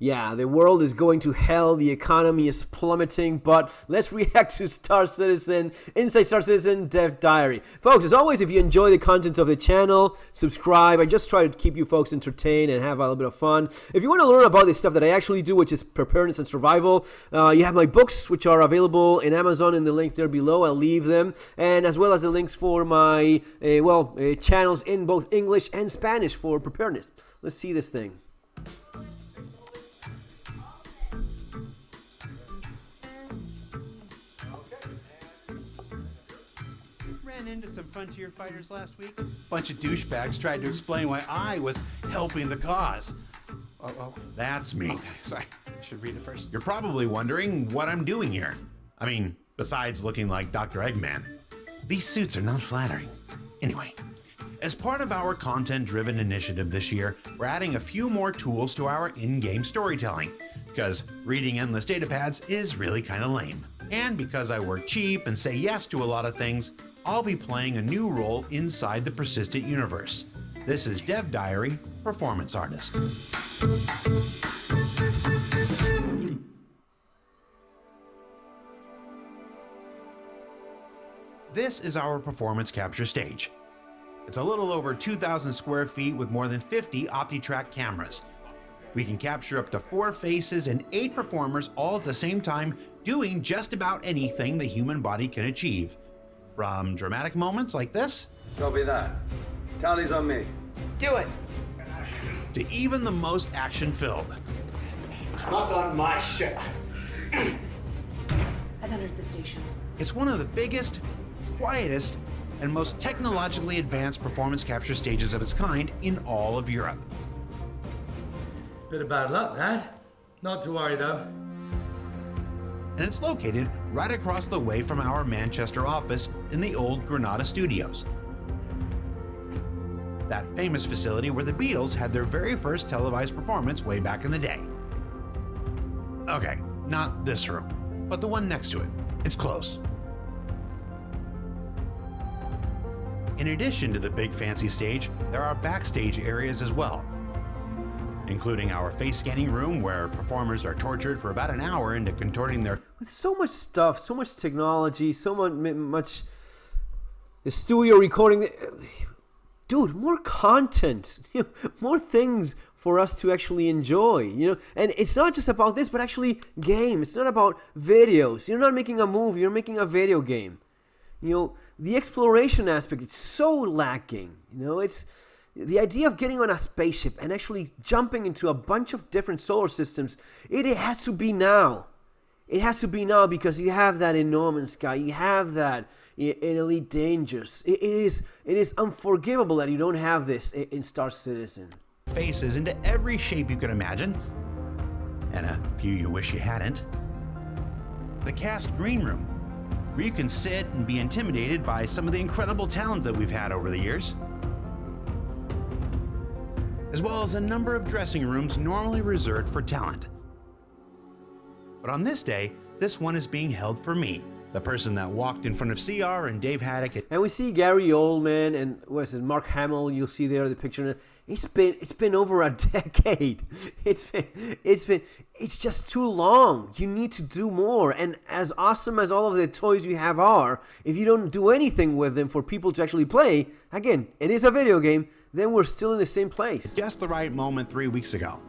Yeah, the world is going to hell, the economy is plummeting, but let's react to Star Citizen, Inside Star Citizen Dev Diary. Folks, as always, if you enjoy the content of the channel, subscribe. I just try to keep you folks entertained and have a little bit of fun. If you want to learn about the stuff that I actually do, which is preparedness and survival, you have my books, which are available in Amazon in the links there below. I'll leave them, and as well as the links for my, channels in both English and Spanish for preparedness. Let's see this thing. Into some frontier fighters last week. Bunch of douchebags tried to explain why I was helping the cause. Oh, that's me. Okay, sorry. I should read it first. You're probably wondering what I'm doing here. I mean, besides looking like Dr. Eggman. These suits are not flattering. Anyway, as part of our content-driven initiative this year, we're adding a few more tools to our in-game storytelling, because reading endless data pads is really kind of lame. And because I work cheap and say yes to a lot of things, I'll be playing a new role inside the persistent universe. This is Dev Diary, Performance Artist. This is our performance capture stage. It's a little over 2,000 square feet with more than 50 OptiTrack cameras. We can capture up to 4 faces and 8 performers all at the same time, doing just about anything the human body can achieve. From dramatic moments like this, copy that. Tally's on me. Do it. To even the most action-filled. Not on my ship. I've entered the station. It's one of the biggest, quietest, and most technologically advanced performance capture stages of its kind in all of Europe. Bit of bad luck, that. Not to worry, though. And it's located right across the way from our Manchester office in the old Granada Studios. That famous facility where the Beatles had their very first televised performance way back in the day. Okay, not this room, but the one next to it. It's close. In addition to the big fancy stage, there are backstage areas as well, including our face scanning room where performers are tortured for about an hour into contorting their... With so much stuff, so much technology, so much the studio recording. Dude, more content, more things for us to actually enjoy, And it's not just about this, but actually game. It's not about videos. You're not making a movie, you're making a video game. The exploration aspect, it's so lacking. It's the idea of getting on a spaceship and actually jumping into a bunch of different solar systems. It has to be now. It has to be now because you have that in No Man's Sky. You have that in Elite Dangerous. It is unforgivable that you don't have this in Star Citizen. Faces into every shape you can imagine, and a few you wish you hadn't. The cast green room, where you can sit and be intimidated by some of the incredible talent that we've had over the years, as well as a number of dressing rooms normally reserved for talent. But on this day, this one is being held for me, the person that walked in front of CR and Dave Haddock. And we see Gary Oldman and Mark Hamill. You'll see there the picture. It's been over a decade. It's just too long. You need to do more. And as awesome as all of the toys you have are, if you don't do anything with them for people to actually play, again, it is a video game, then we're still in the same place. Just the right moment 3 weeks ago.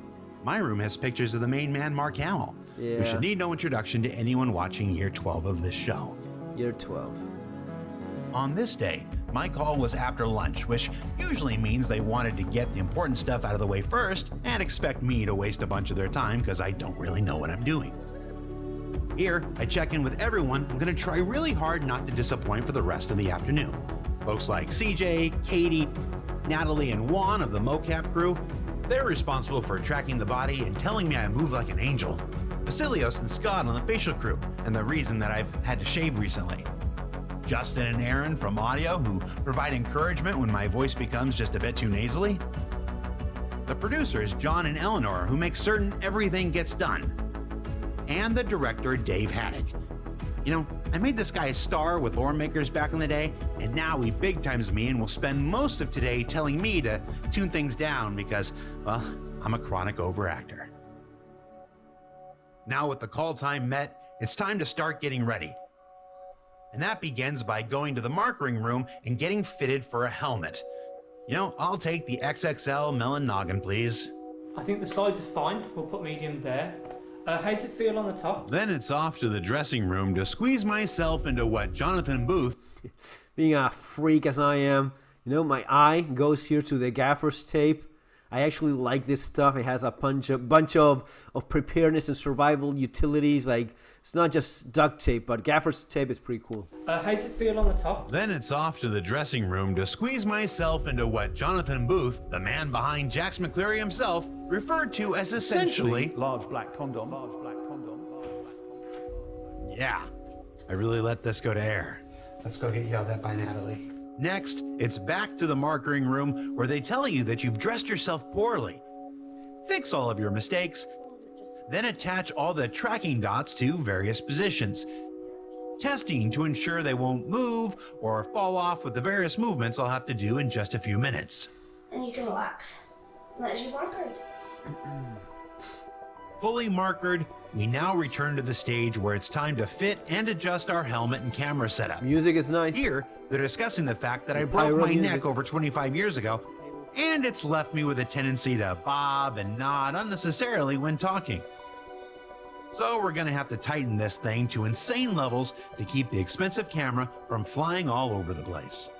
My room has pictures of the main man, Mark Hamill. Yeah. We should need no introduction to anyone watching year 12 of this show. Year 12. On this day, my call was after lunch, which usually means they wanted to get the important stuff out of the way first and expect me to waste a bunch of their time because I don't really know what I'm doing. Here, I check in with everyone. I'm going to try really hard not to disappoint for the rest of the afternoon. Folks like CJ, Katie, Natalie, and Juan of the mocap crew, they're responsible for tracking the body and telling me I move like an angel. Vasilios and Scott on the facial crew, and the reason that I've had to shave recently. Justin and Aaron from audio, who provide encouragement when my voice becomes just a bit too nasally. The producers, John and Eleanor, who make certain everything gets done. And the director, Dave Haddock. I made this guy a star with lore makers back in the day, and now he big times me and will spend most of today telling me to tune things down because, well, I'm a chronic overactor. Now with the call time met, it's time to start getting ready. And that begins by going to the markering room and getting fitted for a helmet. You know, I'll take the XXL melon noggin, please. I think the sides are fine. We'll put medium there. How does it feel on the top? Then it's off to the dressing room to squeeze myself into what Jonathan Booth, Being a freak as I am, you know, my eye goes here to the gaffer's tape. I actually like this stuff. It has a bunch of preparedness and survival utilities. Like, it's not just duct tape, but gaffer's tape is pretty cool. How does it feel on the top? Then it's off to the dressing room to squeeze myself into what Jonathan Booth, the man behind Jax McCleary himself, referred to as essentially large black condom. Yeah, I really let this go to air. Let's go get yelled at by Natalie. Next, it's back to the markering room where they tell you that you've dressed yourself poorly. Fix all of your mistakes, then attach all the tracking dots to various positions. Testing to ensure they won't move or fall off with the various movements I'll have to do in just a few minutes. And you can relax. And that's your marker. Fully markered, we now return to the stage where it's time to fit and adjust our helmet and camera setup. Music is nice. Here, they're discussing the fact that I broke Pyro my music. neck over 25 years ago, and it's left me with a tendency to bob and nod unnecessarily when talking. So we're gonna have to tighten this thing to insane levels to keep the expensive camera from flying all over the place.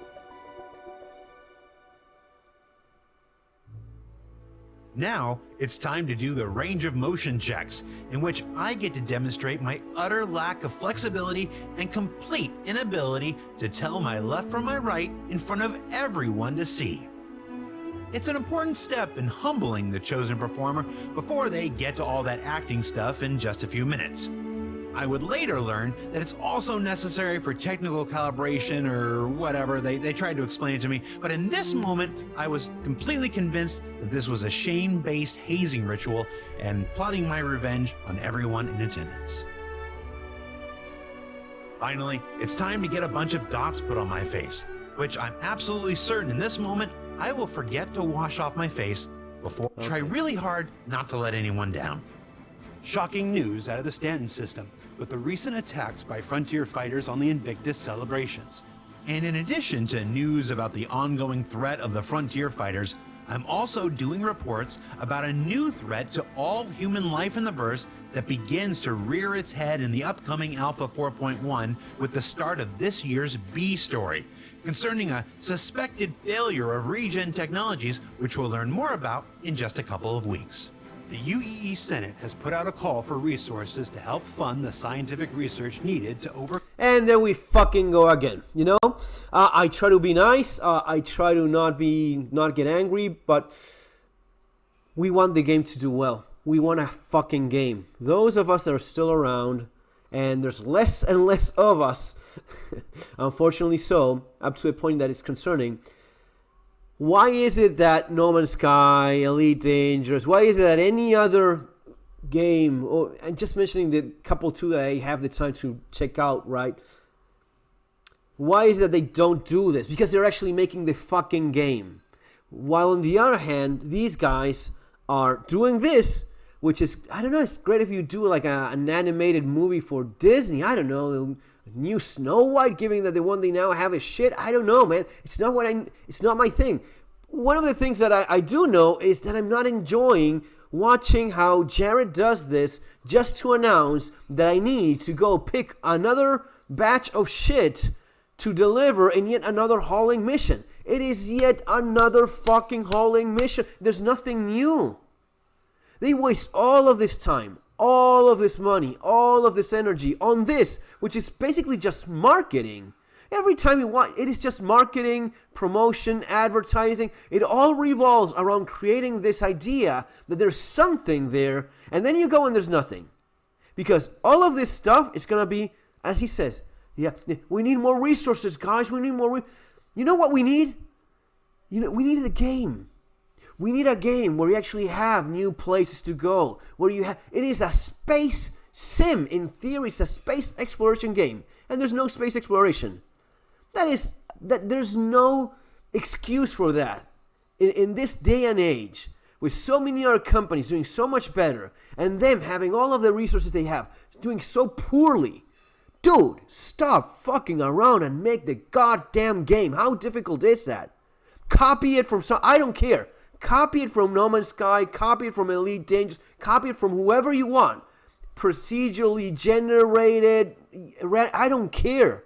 Now, it's time to do the range of motion checks, in which I get to demonstrate my utter lack of flexibility and complete inability to tell my left from my right in front of everyone to see. It's an important step in humbling the chosen performer before they get to all that acting stuff in just a few minutes. I would later learn that it's also necessary for technical calibration or whatever. They tried to explain it to me, but in this moment, I was completely convinced that this was a shame-based hazing ritual and plotting my revenge on everyone in attendance. Finally, it's time to get a bunch of dots put on my face, which I'm absolutely certain in this moment I will forget to wash off my face before I try really hard not to let anyone down. Shocking news out of the Stanton system with the recent attacks by Frontier fighters on the Invictus celebrations. And in addition to news about the ongoing threat of the Frontier fighters, I'm also doing reports about a new threat to all human life in the verse that begins to rear its head in the upcoming Alpha 4.1 with the start of this year's B story, concerning a suspected failure of regen technologies, which we'll learn more about in just a couple of weeks. The UEE Senate has put out a call for resources to help fund the scientific research needed to overcome. And then we fucking go again, you know? I try to be nice. I try to not get angry, but we want the game to do well. We want a fucking game. Those of us that are still around, and there's less and less of us, unfortunately so, up to a point that it's concerning. Why is it that No Man's Sky, Elite Dangerous, why is it that any other game, or and just mentioning the couple two that I have the time to check out, right? Why is it that they don't do this? Because they're actually making the fucking game. While on the other hand, these guys are doing this, which is, I don't know, it's great if you do like an animated movie for Disney. I don't know, new Snow White, given that the one they now have is shit. I don't know, man. It's not my thing. One of the things that I do know is that I'm not enjoying watching how Jared does this just to announce that I need to go pick another batch of shit to deliver in yet another hauling mission. It is yet another fucking hauling mission. There's nothing new. They waste all of this time, all of this money, all of this energy on this, which is basically just marketing. Every time you watch, it is just marketing, promotion, advertising. It all revolves around creating this idea that there's something there, and then you go and there's nothing. Because all of this stuff is going to be, as he says, yeah, we need more resources, guys. We need more. You know what we need? We need the game. We need a game where you actually have new places to go. Where you have, it is a space sim. In theory, it's a space exploration game, and there's no space exploration. That there's no excuse for that in this day and age, with so many other companies doing so much better, and them having all of the resources they have, doing so poorly. Dude, stop fucking around and make the goddamn game. How difficult is that? Copy it from I don't care. Copy it from No Man's Sky, copy it from Elite Dangerous, copy it from whoever you want. Procedurally generated, I don't care.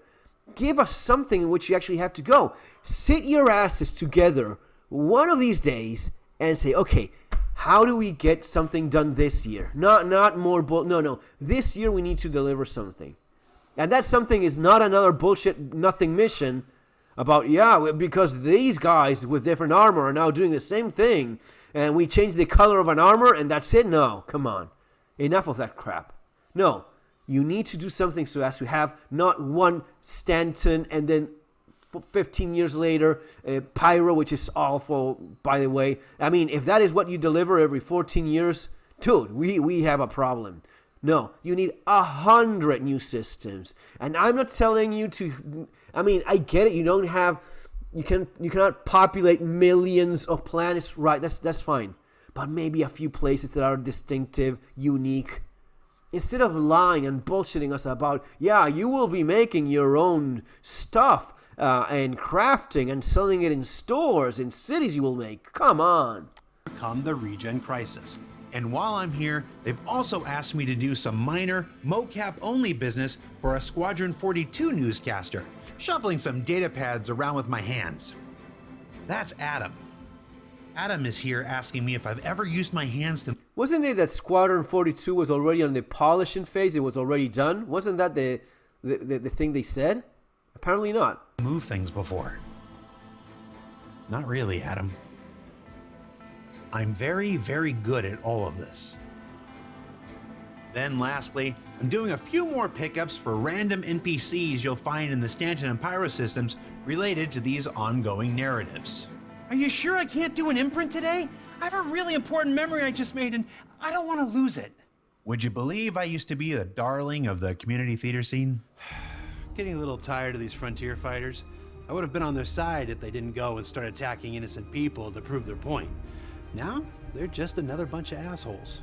Give us something in which you actually have to go. Sit your asses together one of these days and say, okay, how do we get something done this year? Not more no. This year we need to deliver something. And that something is not another bullshit nothing mission about, because these guys with different armor are now doing the same thing and we change the color of an armor and that's it. No, come on. Enough of that crap. No, you need to do something so as to have not one Stanton and then 15 years later, Pyro, which is awful, by the way. I mean, if that is what you deliver every 14 years, dude, we have a problem. No, you need 100 new systems. And I'm not telling you to, I mean, I get it. You don't have, you cannot populate millions of planets, right? That's fine. But maybe a few places that are distinctive, unique. Instead of lying and bullshitting us about, you will be making your own stuff and crafting and selling it in stores, in cities you will make. Come on. Come the regen crisis. And while I'm here, they've also asked me to do some minor, mocap-only business for a Squadron 42 newscaster, shuffling some data pads around with my hands. That's Adam. Adam is here asking me if I've ever used my hands to... Wasn't it that Squadron 42 was already on the polishing phase? It was already done? Wasn't that the thing they said? Apparently not. ...move things before. Not really, Adam. I'm very, very good at all of this. Then lastly, I'm doing a few more pickups for random NPCs you'll find in the Stanton and Pyro systems related to these ongoing narratives. Are you sure I can't do an imprint today? I have a really important memory I just made and I don't want to lose it. Would you believe I used to be the darling of the community theater scene? Getting a little tired of these frontier fighters. I would have been on their side if they didn't go and start attacking innocent people to prove their point. Now, they're just another bunch of assholes.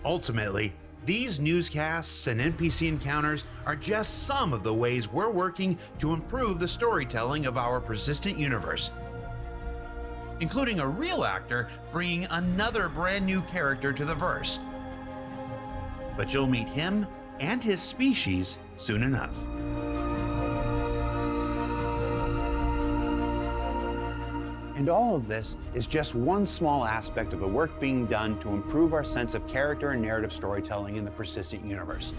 Ultimately, these newscasts and NPC encounters are just some of the ways we're working to improve the storytelling of our persistent universe, including a real actor bringing another brand new character to the verse. But you'll meet him and his species soon enough. And all of this is just one small aspect of the work being done to improve our sense of character and narrative storytelling in the persistent universe.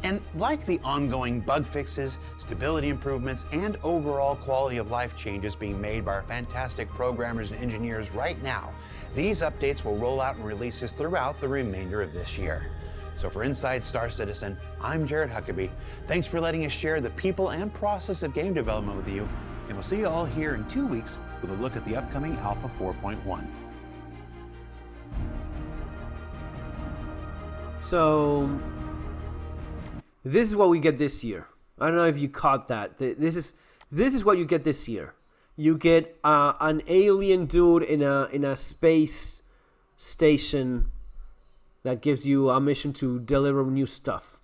And like the ongoing bug fixes, stability improvements, and overall quality of life changes being made by our fantastic programmers and engineers right now, these updates will roll out and releases throughout the remainder of this year. So for Inside Star Citizen, I'm Jared Huckabee. Thanks for letting us share the people and process of game development with you, and we'll see you all here in 2 weeks with a look at the upcoming Alpha 4.1. So, this is what we get this year. I don't know if you caught that. This is what you get this year. You get an alien dude in a space station that gives you a mission to deliver new stuff.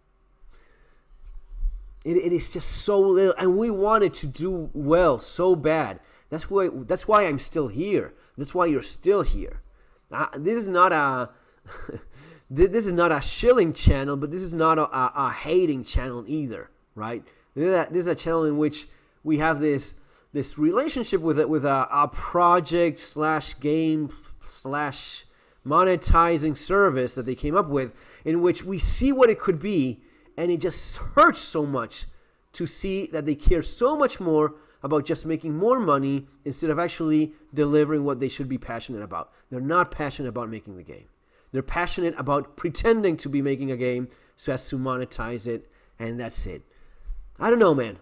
It is just so little, and we wanted to do well so bad. That's why I'm still here. That's why you're still here. This is not a this is not a shilling channel, but this is not a hating channel either, right? This is a channel in which we have this relationship with a project / game / monetizing service that they came up with, in which we see what it could be, and it just hurts so much to see that they care so much more about just making more money instead of actually delivering what they should be passionate about. They're not passionate about making the game. They're passionate about pretending to be making a game so as to monetize it, and that's it. I don't know, man.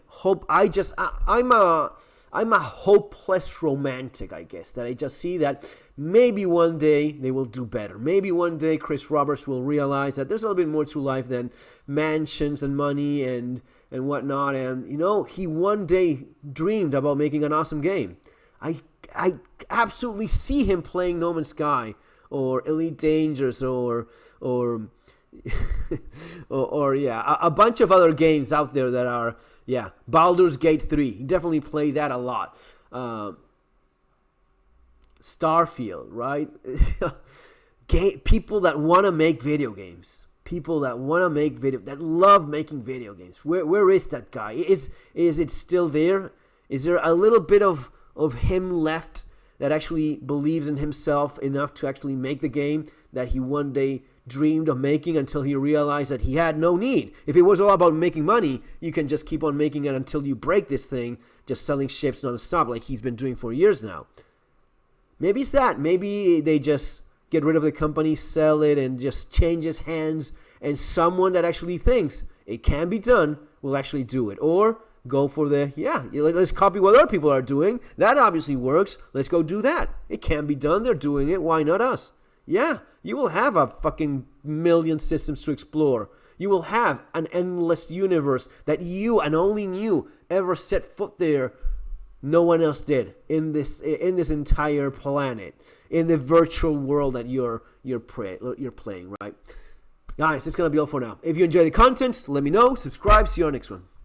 I'm a hopeless romantic, I guess, that I just see that maybe one day they will do better. Maybe one day Chris Roberts will realize that there's a little bit more to life than mansions and money and whatnot. And, he one day dreamed about making an awesome game. I absolutely see him playing No Man's Sky or Elite Dangerous, or yeah, a bunch of other games out there that are, yeah, Baldur's Gate 3. You definitely play that a lot. Starfield, right? People that want to make video games. People that want to make that love making video games. Where is that guy? Is it still there? Is there a little bit of him left that actually believes in himself enough to actually make the game that he one day dreamed of making, until he realized that he had no need? If it was all about making money, you can just keep on making it until you break this thing, just selling ships non-stop like he's been doing for years now. Maybe it's that. Maybe they just get rid of the company, sell it, and just change its hands, and someone that actually thinks it can be done will actually do it. Or go for the, let's copy what other people are doing. That obviously works. Let's go do that. It can be done. They're doing it. Why not us? Yeah, you will have a fucking million systems to explore. You will have an endless universe that you and only you ever set foot there. No one else did in this entire planet, in the virtual world that you're playing, right? Guys, that's gonna be all for now. If you enjoy the content, let me know. Subscribe. See you on the next one.